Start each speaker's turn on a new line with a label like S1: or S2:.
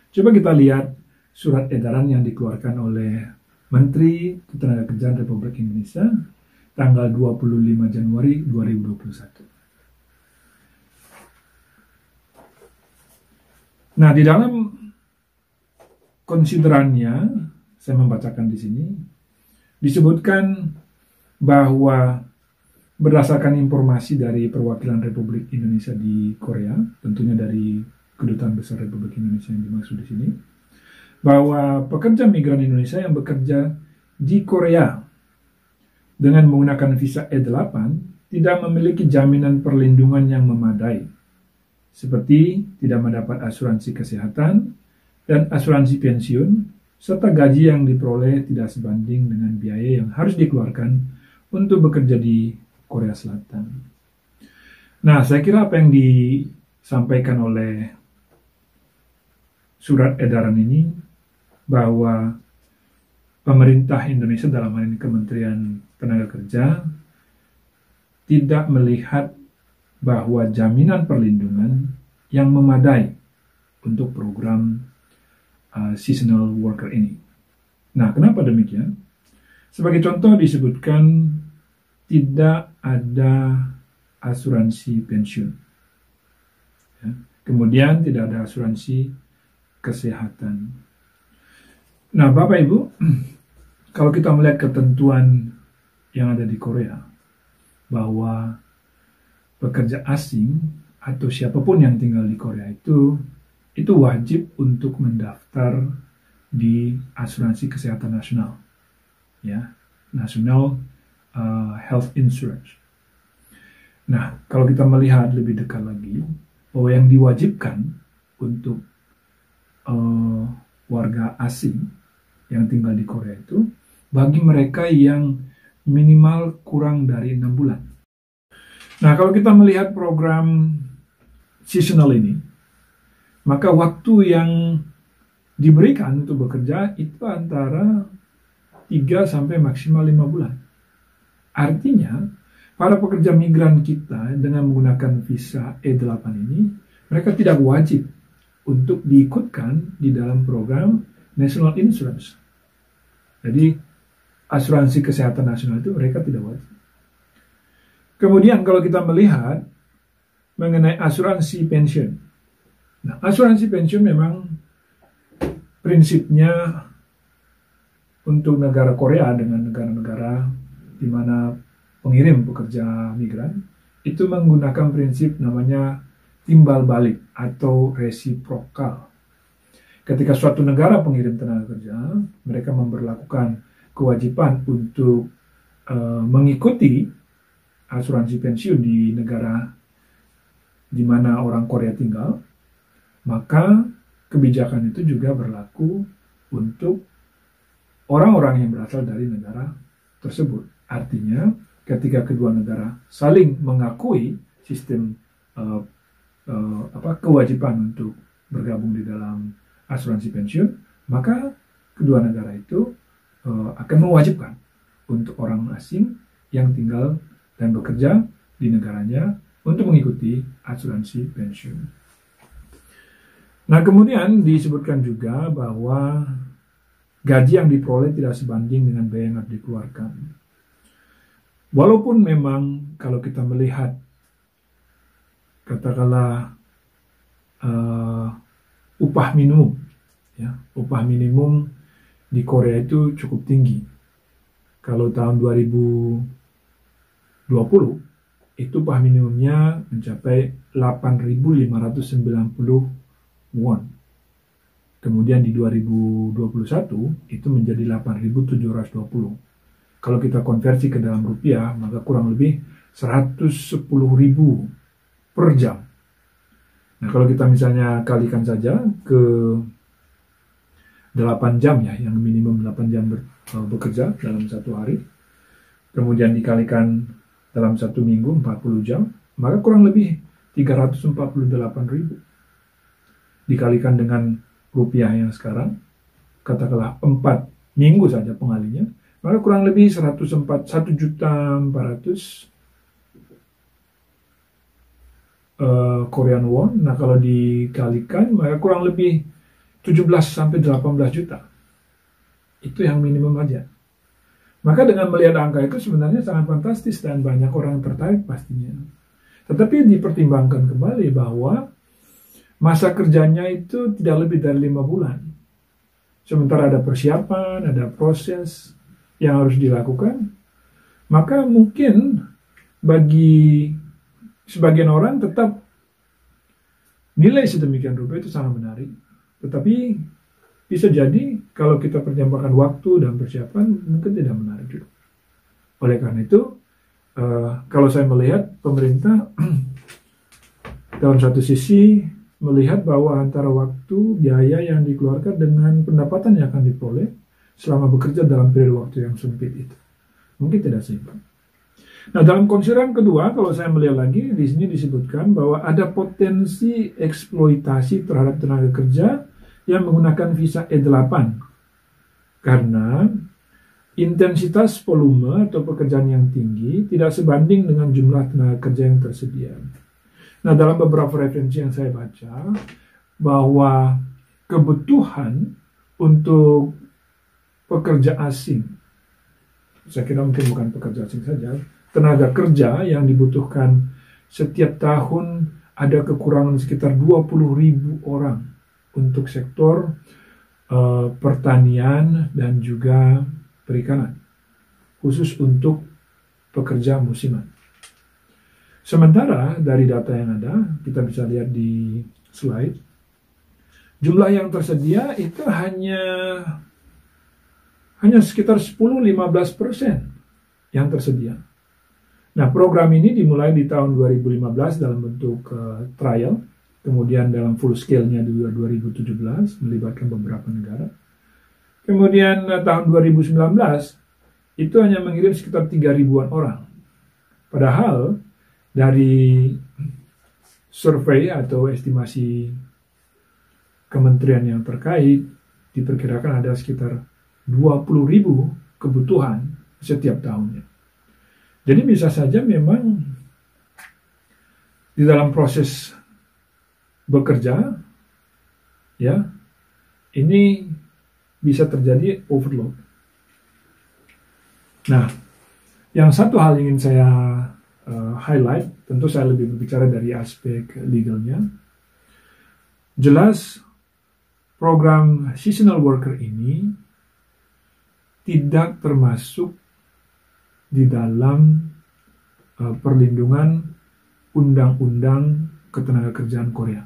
S1: Coba kita lihat surat edaran yang dikeluarkan oleh Menteri Ketenagakerjaan Republik Indonesia tanggal 25 Januari 2021. Nah, di dalam konsiderannya, saya membacakan di sini, disebutkan bahwa berdasarkan informasi dari perwakilan Republik Indonesia di Korea, tentunya dari Kedutaan Besar Republik Indonesia yang dimaksud di sini, bahwa pekerja migran Indonesia yang bekerja di Korea dengan menggunakan visa E8 tidak memiliki jaminan perlindungan yang memadai, seperti tidak mendapat asuransi kesehatan dan asuransi pensiun, serta gaji yang diperoleh tidak sebanding dengan biaya yang harus dikeluarkan untuk bekerja di Korea Selatan. Nah, saya kira apa yang disampaikan oleh surat edaran ini, bahwa pemerintah Indonesia dalam hal ini Kementerian Tenaga Kerja tidak melihat bahwa jaminan perlindungan yang memadai untuk program seasonal worker ini. Nah, kenapa demikian? Sebagai contoh disebutkan tidak ada asuransi pensiun. Ya. Kemudian tidak ada asuransi kesehatan. Nah, Bapak Ibu, kalau kita melihat ketentuan yang ada di Korea, bahwa pekerja asing atau siapapun yang tinggal di Korea itu wajib untuk mendaftar di asuransi kesehatan nasional, ya, National Health Insurance. Nah, kalau kita melihat lebih dekat lagi, bahwa yang diwajibkan untuk warga asing yang tinggal di Korea itu, bagi mereka yang minimal kurang dari 6 bulan. Nah, kalau kita melihat program seasonal ini, maka waktu yang diberikan untuk bekerja itu antara 3 sampai maksimal 5 bulan. Artinya, para pekerja migran kita dengan menggunakan visa E8 ini, mereka tidak wajib untuk diikutkan di dalam program National Insurance. Jadi, asuransi kesehatan nasional itu mereka tidak wajib. Kemudian kalau kita melihat mengenai asuransi pensiun. Nah, asuransi pensiun memang prinsipnya untuk negara Korea dengan negara-negara di mana pengirim pekerja migran itu menggunakan prinsip namanya timbal balik atau resiprokal. Ketika suatu negara pengirim tenaga kerja, mereka memberlakukan kewajiban untuk mengikuti asuransi pensiun di negara di mana orang Korea tinggal, maka kebijakan itu juga berlaku untuk orang-orang yang berasal dari negara tersebut. Artinya, ketika kedua negara saling mengakui sistem kewajiban untuk bergabung di dalam asuransi pensiun, maka kedua negara itu akan mewajibkan untuk orang asing yang tinggal dan bekerja di negaranya untuk mengikuti asuransi pensiun. Nah, kemudian disebutkan juga bahwa gaji yang diperoleh tidak sebanding dengan biaya yang harus dikeluarkan. Walaupun memang kalau kita melihat katakanlah upah minimum, ya, upah minimum di Korea itu cukup tinggi. Kalau tahun 2020 itu upah minimumnya mencapai 8.590 won. Kemudian di 2021 itu menjadi 8.720. Kalau kita konversi ke dalam rupiah, maka kurang lebih 110.000 per jam. Nah, kalau kita misalnya kalikan saja ke 8 jam ya, yang minimum 8 jam bekerja dalam satu hari, kemudian dikalikan dalam satu minggu 40 jam, maka kurang lebih 348.000. Dikalikan dengan rupiah yang sekarang, katakanlah 4 minggu saja pengalinya, maka kurang lebih 1.400.000 Korean won. Nah, kalau dikalikan maka kurang lebih 17 sampai 18 juta. Itu yang minimum aja. Maka dengan melihat angka itu sebenarnya sangat fantastis dan banyak orang tertarik pastinya. Tetapi dipertimbangkan kembali bahwa masa kerjanya itu tidak lebih dari 5 bulan. Sementara ada persiapan, ada proses yang harus dilakukan. Maka mungkin bagi sebagian orang tetap nilai sedemikian rupa itu sangat menarik. Tetapi bisa jadi kalau kita pertimbangkan waktu dan persiapan mungkin tidak menarik juga. Oleh karena itu, kalau saya melihat pemerintah dalam satu sisi melihat bahwa antara waktu, biaya yang dikeluarkan dengan pendapatan yang akan diperoleh selama bekerja dalam periode waktu yang sempit itu mungkin tidak seimbang. Nah, dalam konsideran kedua, kalau saya melihat lagi, di sini disebutkan bahwa ada potensi eksploitasi terhadap tenaga kerja yang menggunakan visa E8 karena intensitas volume atau pekerjaan yang tinggi tidak sebanding dengan jumlah tenaga kerja yang tersedia. Nah, dalam beberapa referensi yang saya baca bahwa kebutuhan untuk pekerja asing, saya kira mungkin bukan pekerja asing saja, tenaga kerja yang dibutuhkan setiap tahun ada kekurangan sekitar 20.000 orang untuk sektor pertanian dan juga perikanan, khusus untuk pekerja musiman. Sementara dari data yang ada, kita bisa lihat di slide, jumlah yang tersedia itu hanya sekitar 10-15% yang tersedia. Nah, program ini dimulai di tahun 2015 dalam bentuk trial, kemudian dalam full scale-nya di 2017 melibatkan beberapa negara. Kemudian tahun 2019 itu hanya mengirim sekitar 3.000-an orang. Padahal dari survei atau estimasi kementerian yang terkait diperkirakan ada sekitar 20.000 kebutuhan setiap tahunnya. Jadi bisa saja memang di dalam proses bekerja, ya, ini bisa terjadi overload. Nah, yang satu hal ingin saya highlight, tentu saya lebih berbicara dari aspek legalnya. Jelas program seasonal worker ini tidak termasuk di dalam perlindungan undang-undang ketenagakerjaan Korea.